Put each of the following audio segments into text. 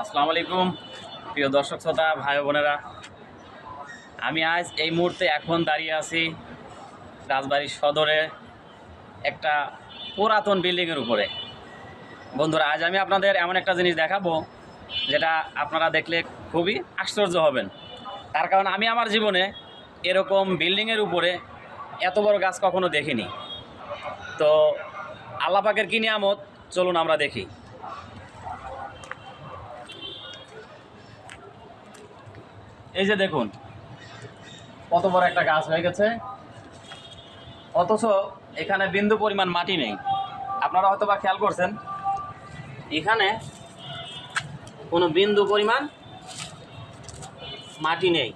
আসসালামু আলাইকুম প্রিয় দর্শক শ্রোতা ভাই বোনেরা, আমি আজ এই মুহূর্তে এখন দাঁড়িয়ে আছি রাজবাড়ী সদরে একটা পুরাতন বিল্ডিংয়ের উপরে। বন্ধুরা, আজ আমি আপনাদের এমন একটা জিনিস দেখাবো যেটা আপনারা দেখলে খুবই আশ্চর্য হবেন। তার কারণ আমি আমার জীবনে এরকম বিল্ডিংয়ের উপরে এত বড় গাছ কখনো দেখিনি। তো আল্লাহ পাকের কি নিয়ামত, চলুন আমরা দেখি। এই যে দেখুন, কত বড় একটা গাছ হয়ে গেছে, অথচ এখানে বিন্দু পরিমাণ মাটি নেই। আপনারা হয়তো বা খেয়াল করছেন, এখানে কোনো বিন্দু পরিমাণ মাটি নেই,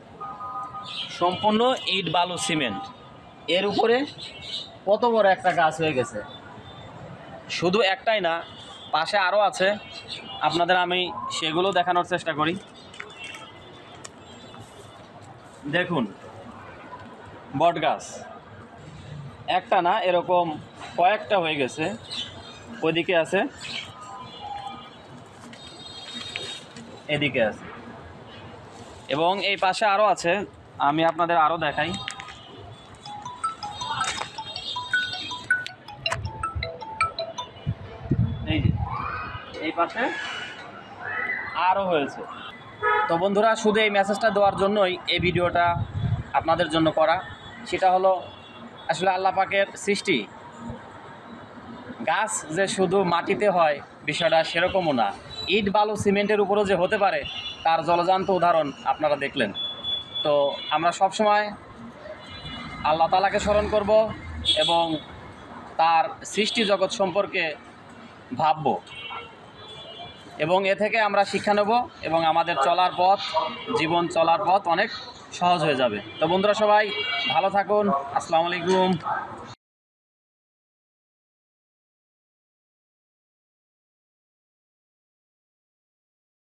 সম্পূর্ণ ইট বালু সিমেন্ট। এর উপরে কত বড় একটা গাছ হয়ে গেছে। শুধু একটাই না, পাশে আরও আছে, আপনাদের আমি সেগুলো দেখানোর চেষ্টা করি। দেখুন, বট গাছ একটা না, এরকম কয়েকটা হয়ে গেছে। ওইদিকে আছে, এদিকে আছে, এবং এই পাশে আরও আছে। আমি আপনাদের আরও দেখাই। এই যে এই পাশে আরও হয়েছে। তো বন্ধুরা, শুধু এই মেসেজটা দেওয়ার জন্যই এই ভিডিওটা আপনাদের জন্য করা। সেটা হলো, আসলে আল্লাহ পাকের সৃষ্টি। গাছ যে শুধু মাটিতে হয় বিষয়টা সেরকমও না, ইট বালু সিমেন্টের উপরও যে হতে পারে তার জলজান্ত উদাহরণ আপনারা দেখলেন। তো আমরা সবসময় আল্লাহ তাআলাকে স্মরণ করব এবং তার সৃষ্টি জগৎ সম্পর্কে ভাবব, এবং এ থেকে আমরা শিক্ষা নেব এবং আমাদের চলার পথ, জীবন চলার পথ অনেক সহজ হয়ে যাবে। তো বন্ধুরা, সবাই ভালো থাকুন। আসসালামু আলাইকুম।